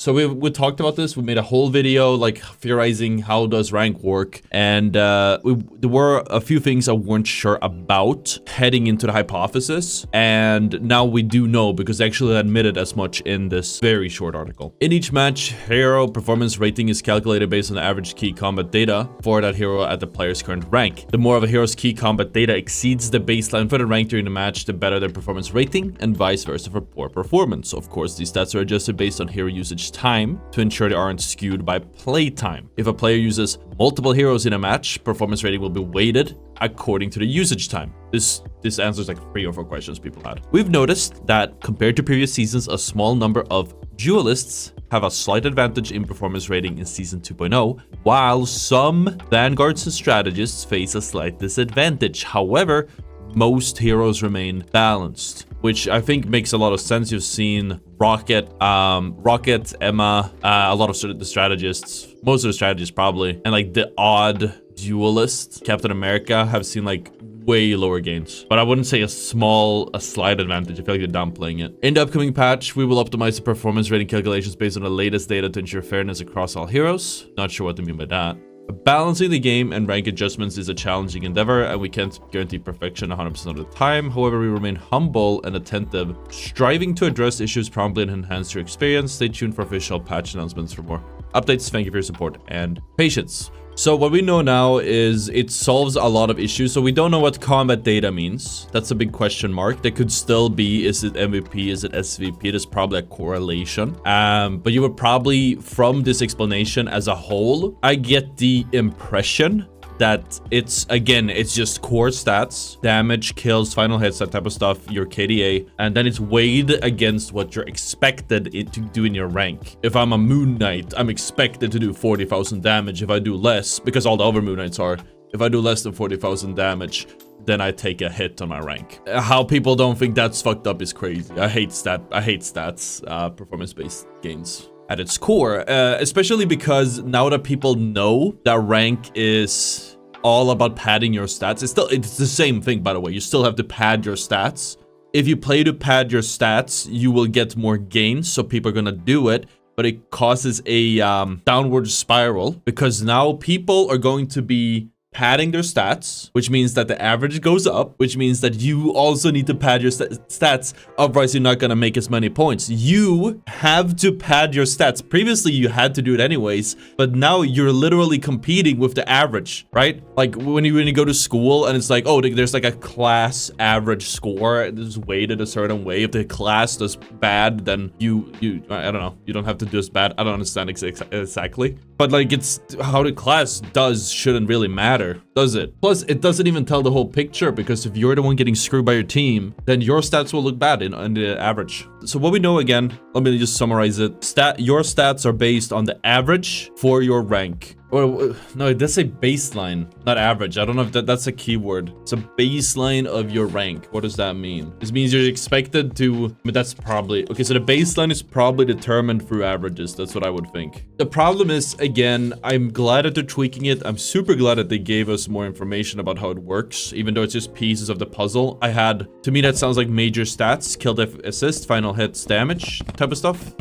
So we talked about this. We made a whole video like theorizing how does rank work, and there were a few things I weren't sure about heading into the hypothesis, and now we do know because they actually admitted as much in this very short article. In each match, hero performance rating is calculated based on the average key combat data for that hero at the player's current rank. The more of a hero's key combat data exceeds the baseline for the rank during the match, the better their performance rating, and vice versa for poor performance. Of course, these stats are adjusted based on hero usage time to ensure they aren't skewed by play time. If a player uses multiple heroes in a match, performance rating will be weighted according to the usage time. This answers like 3 or 4 questions people had. We've noticed that compared to previous seasons, a small number of duelists have a slight advantage in performance rating in Season 2.0, while some vanguards and strategists face a slight disadvantage. However, most heroes remain balanced, which I think makes a lot of sense. You've seen Rocket, Emma, a lot of the strategists, most of the strategists probably, and like the odd duelist, Captain America, have seen like way lower gains. But I wouldn't say a slight advantage. I feel like you're downplaying it. In the upcoming patch, we will optimize the performance rating calculations based on the latest data to ensure fairness across all heroes. Not sure what they mean by that. Balancing the game and rank adjustments is a challenging endeavor, and we can't guarantee perfection 100% of the time. However, we remain humble and attentive, striving to address issues promptly and enhance your experience. Stay tuned for official patch announcements for more updates. Thank you for your support and patience. So what we know now is it solves a lot of issues. So we don't know what combat data means. That's a big question mark. There could still be, is it MVP, is it SVP? There's probably a correlation. But you would probably, from this explanation as a whole, I get the impression that it's just core stats, damage, kills, final hits, that type of stuff, your KDA, and then it's weighed against what you're expected to do in your rank. If I'm a Moon Knight, I'm expected to do 40,000 damage. If I do less, because all the other Moon Knights are, if I do less than 40,000 damage, then I take a hit on my rank. How people don't think that's fucked up is crazy. I hate stats, performance-based gains at its core, especially because now that people know that rank is all about padding your stats. It's the same thing, by the way. You still have to pad your stats. If you play to pad your stats, you will get more gains, so people are gonna do it, but it causes a downward spiral because now people are going to be padding their stats, which means that the average goes up, which means that you also need to pad your stats, otherwise you're not going to make as many points. You have to pad your stats. Previously, you had to do it anyways, but now you're literally competing with the average, right? Like when you go to school and it's like, oh, there's like a class average score. It's weighted a certain way. If the class does bad, then you I don't know, you don't have to do as bad. I don't understand exactly. But like, it's how the class does shouldn't really matter, does it? Plus, it doesn't even tell the whole picture, because if you're the one getting screwed by your team, then your stats will look bad in the average. So what we know, again, let me just summarize it. Your stats are based on the average for your rank. Or no, it does say baseline, not average. I don't know if that's a keyword. It's a baseline of your rank. What does that mean? This means you're expected to, I mean, that's probably, okay, so the baseline is probably determined through averages. That's what I would think. The problem is, again, I'm glad that they're tweaking it. I'm super glad that they gave us more information about how it works, even though it's just pieces of the puzzle. To me, that sounds like major stats, kill, def, assist, final hits, damage type of stuff,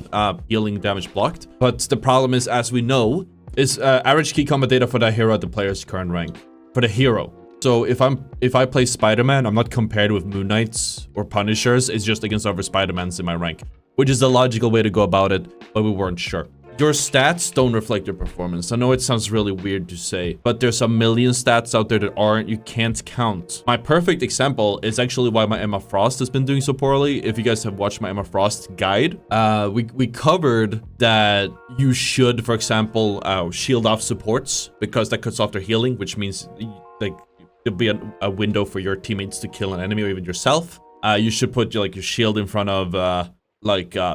healing, damage blocked. But the problem is, as we know, is average key combat data for the hero at the player's current rank. For the hero. So if I play Spider-Man, I'm not compared with Moon Knights or Punishers. It's just against other Spider-Mans in my rank, which is the logical way to go about it, but we weren't sure. Your stats don't reflect your performance. I know it sounds really weird to say, but there's a million stats out there that you can't count. My perfect example is actually why my Emma Frost has been doing so poorly. If you guys have watched my Emma Frost guide, we covered that you should, for example, shield off supports, because that cuts off their healing, which means like there'll be a window for your teammates to kill an enemy or even yourself. You should put your shield in front of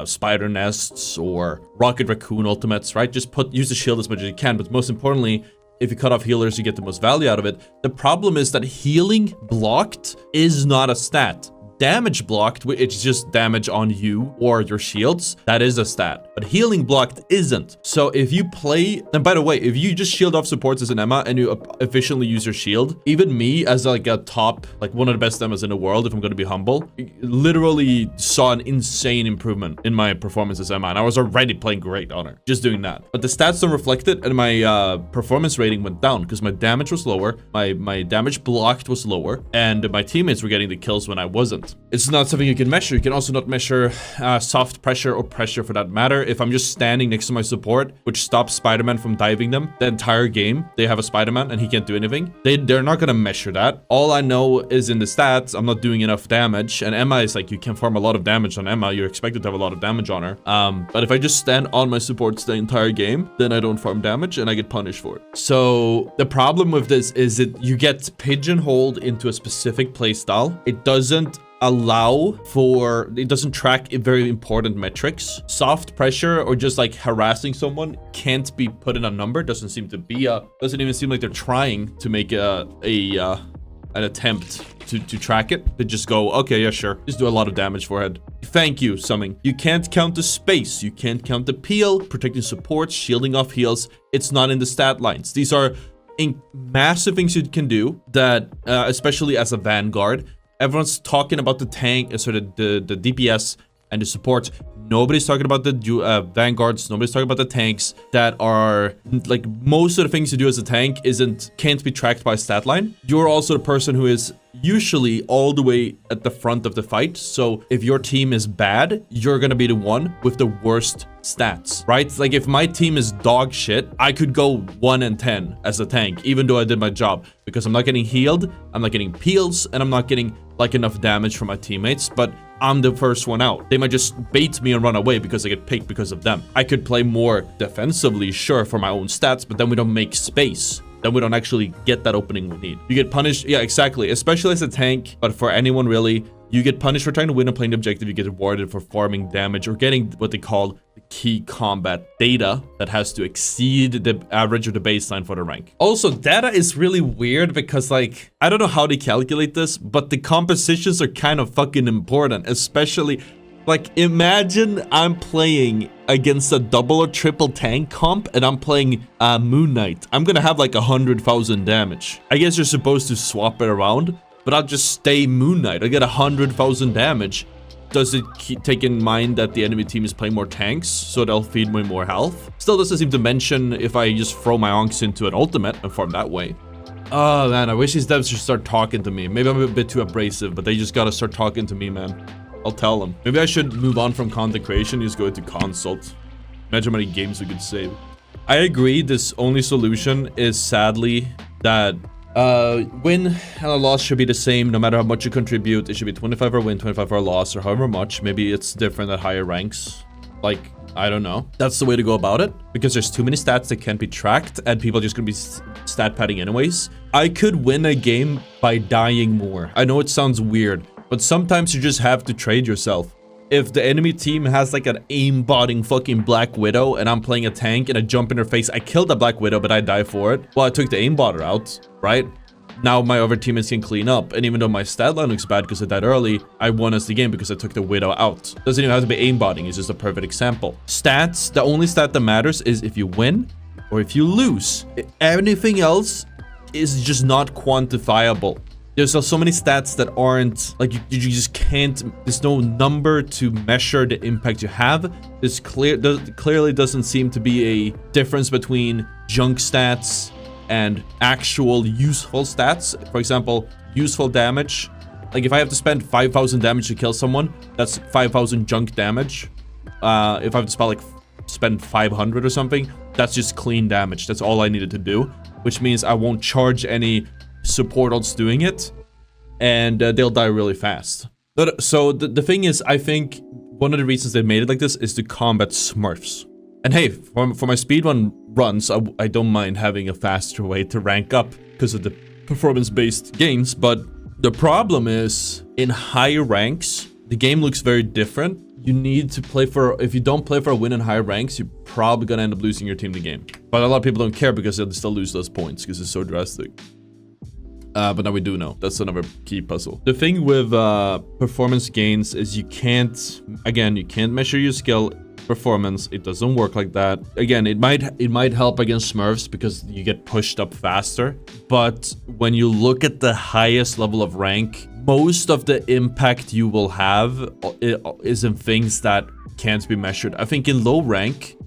spider nests or rocket raccoon ultimates, right? Just use the shield as much as you can, but most importantly, if you cut off healers, you get the most value out of it. The problem is that healing blocked is not a stat. Damage blocked, it's just damage on you or your shields. That is a stat. but healing blocked isn't. So if you play, and by the way, if you just shield off supports as an Emma and you efficiently use your shield, even me as like a top, like one of the best Emmas in the world, if I'm going to be humble, literally saw an insane improvement in my performance as Emma, and I was already playing great on her, just doing that. But the stats don't reflect it, and my performance rating went down because my damage was lower, my damage blocked was lower, and my teammates were getting the kills when I wasn't. It's not something you can measure. You can also not measure soft pressure or pressure for that matter. If I'm just standing next to my support, which stops Spider-Man from diving them the entire game, they have a Spider-Man and he can't do anything. They're not gonna measure that. All I know is in the stats, I'm not doing enough damage, and Emma is like, you can farm a lot of damage on Emma. You're expected to have a lot of damage on her. But if I just stand on my supports the entire game, then I don't farm damage and I get punished for it. So the problem with this is that you get pigeonholed into a specific playstyle. It doesn't it doesn't track very important metrics. Soft pressure or just like harassing someone can't be put in a number. Doesn't even seem like they're trying to make an attempt to track it. They just go, okay, yeah, sure, just do a lot of damage forehead. Thank you, Summing. You can't count the space, you can't count the peel, protecting supports, shielding off heals. It's not in the stat lines. These are massive things you can do that, especially as a Vanguard. Everyone's talking about the tank, sort of the DPS and the support. Nobody's talking about the Vanguards. Nobody's talking about the tanks that are like, most of the things you do as a tank can't be tracked by stat line. You're also the person who is usually all the way at the front of the fight. So if your team is bad, you're gonna be the one with the worst stats, right? Like if my team is dog shit, I could go 1-10 as a tank, even though I did my job, because I'm not getting healed, I'm not getting peels, and I'm not getting like enough damage from my teammates, but I'm the first one out. They might just bait me and run away because I get picked because of them. I could play more defensively, sure, for my own stats, but then we don't make space. Then we don't actually get that opening we need. You get punished, yeah, exactly, especially as a tank, but for anyone really, you get punished for trying to win a playing objective, you get rewarded for farming damage or getting what they call the key combat data that has to exceed the average of the baseline for the rank. Also, data is really weird because, like, I don't know how they calculate this, but the compositions are kind of fucking important, especially, like, imagine I'm playing against a double or triple tank comp and I'm playing Moon Knight. I'm gonna have like 100,000 damage. I guess you're supposed to swap it around, but I'll just stay Moon Knight. I get 100,000 damage. Does it take in mind that the enemy team is playing more tanks, so they'll feed me more health? Still doesn't seem to mention if I just throw my onks into an ultimate and farm that way. Oh man, I wish these devs should start talking to me. Maybe I'm a bit too abrasive, but they just gotta start talking to me, man. I'll tell them. Maybe I should move on from content creation and just go into consult. Imagine how many games we could save. I agree, this only solution is sadly that win and a loss should be the same no matter how much you contribute. It should be 25 for a win, 25 for a loss, or however much. Maybe it's different at higher ranks. Like, I don't know. That's the way to go about it, because there's too many stats that can't be tracked and people are just gonna be stat padding anyways. I could win a game by dying more. I know it sounds weird, but sometimes you just have to trade yourself. If the enemy team has like an aimbotting fucking Black Widow and I'm playing a tank and I jump in her face, I killed the Black Widow, but I die for it. Well, I took the aimbotter out, right? Now my other teammates can clean up. And even though my stat line looks bad because I died early, I won as the game because I took the Widow out. Doesn't even have to be aimbotting, it's just a perfect example. Stats, the only stat that matters is if you win or if you lose. Anything else is just not quantifiable. There's so many stats that aren't, like, you just can't, there's no number to measure the impact you have. There's clearly doesn't seem to be a difference between junk stats and actual useful stats. For example, useful damage. Like, if I have to spend 5,000 damage to kill someone, that's 5,000 junk damage. If I have to spend 500 or something, that's just clean damage. That's all I needed to do, which means I won't charge any support odds doing it, and they'll die really fast. So the thing is, I think one of the reasons they made it like this is to combat smurfs. And hey, for my speedrun runs, I don't mind having a faster way to rank up because of the performance-based gains, but the problem is, in higher ranks, the game looks very different. You need to play for, if you don't play for a win in higher ranks, you're probably gonna end up losing your team the game. But a lot of people don't care because they'll still lose those points because it's so drastic. But now we do know. That's another key puzzle. The thing with performance gains is you can't, again, you can't measure your skill performance. It doesn't work like that. Again, it might help against Smurfs because you get pushed up faster. But when you look at the highest level of rank, most of the impact you will have is in things that can't be measured. I think in low rank,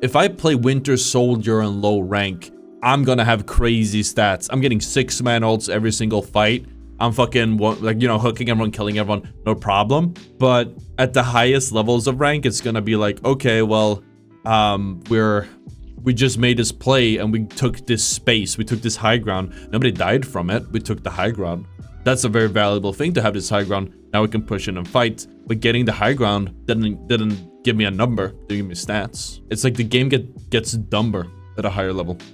if I play Winter Soldier in low rank, I'm gonna have crazy stats. I'm getting 6-man ults every single fight. I'm fucking, like, you know, hooking everyone, killing everyone, no problem. But at the highest levels of rank, it's gonna be like, okay, well, we just made this play and we took this space. We took this high ground. Nobody died from it. We took the high ground. That's a very valuable thing to have this high ground. Now we can push in and fight. But getting the high ground didn't give me a number. Didn't give me stats. It's like the game gets dumber at a higher level.